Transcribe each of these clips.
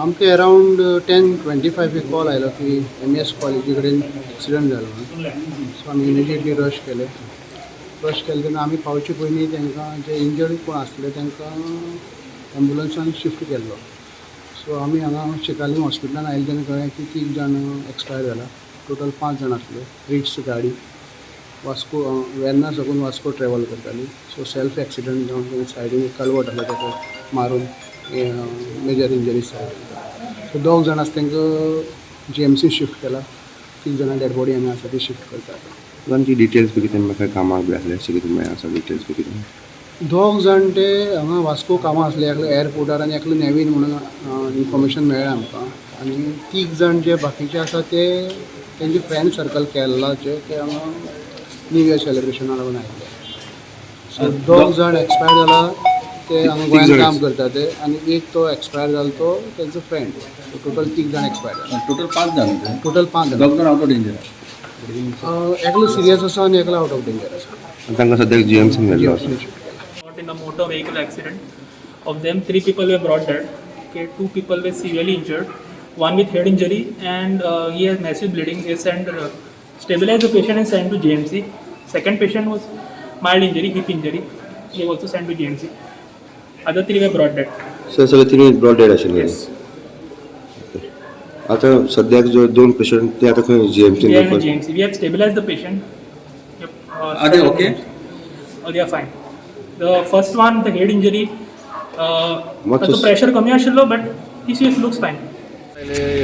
आमकां अरावंड 10:25 एक कॉल आयलो की MES कॉलेजी कडेन एक्सिडंट जालो म्हणून. सो आमी इमिजिएटली रश केले तेन्ना आमी पावचे पयलीं तांकां जे इंजर्ड कोण आसले तांकां एम्बुलन्सान शिफ्ट केल्लो. सो आमी हांगा चिकालीम हॉस्पिटलान आयले तेन्ना कळ्ळें की 3 जाण एक्सपायर जाला. टोटल 5 जाण आसले. रिट्स गाडी वास्को वेर्ना साकून वास्को ट्रॅवल करताली. सो सेल्फ एक्सिडंट जावन तेणें सायडीन एक कलवट आसलो ताका मारून मेजर इंजरीज जाले. सो 2 जाण आसा तांकां GMC शिफ्ट केला. 3 जाणां डेड बॉडी आमी आसा ती शिफ्ट करतात. तांची डिटेल्स बी कितें म्हाका कामाक बी आसले अशें कितें मेळ्ळा आसा डिटेल्स बी कितें? 2 जाण ते हांगा वास्को कामां आसले. एकलो एअरपोर्टार आनी एकलो नेवीन म्हणून इन्फॉर्मेशन मेळ्ळें आमकां. आनी 3 जाण जे बाकीचे आसा ते तेंचे फ्रेंड सर्कल केरलाचे ते हांगा न्यू इयर सेलिब्रेशना लागून आयिल्ले. सो 2 जाण एक्सपायर जाला ते हांगा गोंयांत काम करता ते आनी एक तो एक्सपायर जालो तो तेंचो फ्रेंड. सो टोटल 3 जाण एक्सपायर जाला. टोटल 5 जाण. टोटल 5 जाण. Doctor out of danger. एकलो सिरियस आसा आनी एकलो आउट ऑफ डेंजर आसा. आनी तांकां सद्याक GMC मेळ्ळो आसा. Got in a motor vehicle accident. Of them, 3 people were brought dead. Okay, 2 people were severely injured. One with head injury and he has massive bleeding. They sent stabilized the patient and sent to GMC. Second patient was mild injury, hip injury. They also sent to GMC. Other 3 were brought dead. So सगळे 3 broad dead आशिल्ले. Yes. आतां सद्याक जो 2 patient ते आतां खंय GMC They are in GMC. We have stabilized the patient. Yep. Are they okay? They are fine. The first one, the head injury. Much त्याचं pressure कमी आशिल्लो but TCS looks fine.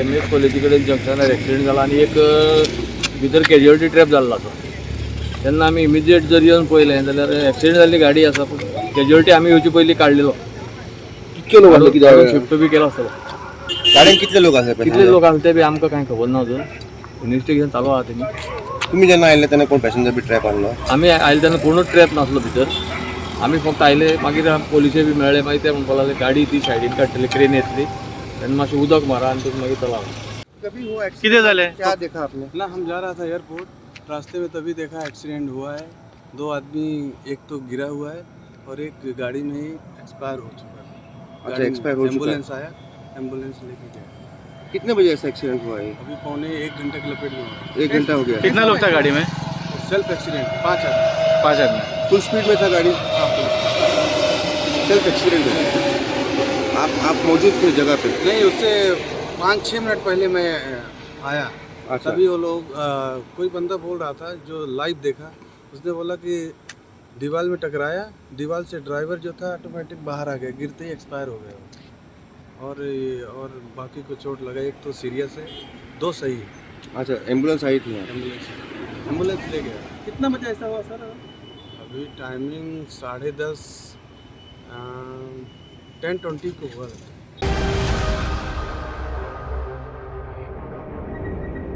MES कॉलेजी कडेन जंक्शनार accident जाला आनी एक भितर casualty trap जाल्लो तो. तेन्ना आमी इमिजिएट जर येवन पळयलें जाल्यार एक्सिडेंट जाल्ली गाडी आसा पूण कॅज्युअलिटी आमी येवचे पयलीं काडलेलो. कितके लोक आसले कितें शिफ्ट बी केलो आसतलो. गाडयेन कितले लोक आसले? कितले लोक आसले ते बी आमकां कांय खबर ना अजून. इन्व्हेस्टिगेशन चालू आहा तेनी. तुमी जेन्ना आयले तेन्ना कोण पॅसेंजर बी ट्रॅप आहलो? आमी आयले तेन्ना कोणूच ट्रॅप नासलो भितर. आमी फक्त आयले मागीर पोलिसे बी मेळ्ळे मागीर ते म्हणपाक लागले गाडी ती सायडीन काडटली क्रेन येतली तेन्ना मातशें उदक मारा आनी तुमी मागीर चला. कितें जालें? क्या देखा आपने? ना हम जा रहा था एयरपोर्ट. रास्ते में तभी देखा एक्सीडेंट हुआ है. 2 आदमी एक तो गिरा हुआ है और एक गाड़ी में ही एक्सपायर हो चुका है. अच्छा, एक्सपायर हो चुका है. एम्बुलेंस आया, एम्बुलेंस लेके गया. कितने बजे ऐसा एक्सीडेंट हुआ है? अभी पौने 1 घंटे की लपेट में हुआ. 1 घंटा हो गया. कितना लोग था गाड़ी में? सेल्फ एक्सीडेंट 5 आदमी. 5 आदमी. फुल स्पीड में था गाड़ी? हाँ, सेल्फ एक्सीडेंट है. आप मौजूद थे जगह पे? नहीं, उससे 5-6 मिनट पहले मैं आया. अच्छा. तभी वो लोग कोई बंदा बोल रहा था जो लाइव देखा. उसने बोला कि दीवार में टकराया, दीवार से ड्राइवर जो था ऑटोमेटिक बाहर आ गया, गिरते ही एक्सपायर हो गया. और बाकी को चोट लगा. एक तो सीरियस है, 2 सही है. अच्छा, एम्बुलेंस आई थी यहाँ? एम्बुलेंस ले गया. कितना बजे ऐसा हुआ सर? अभी टाइमिंग 10:30 10:20 को हुआ.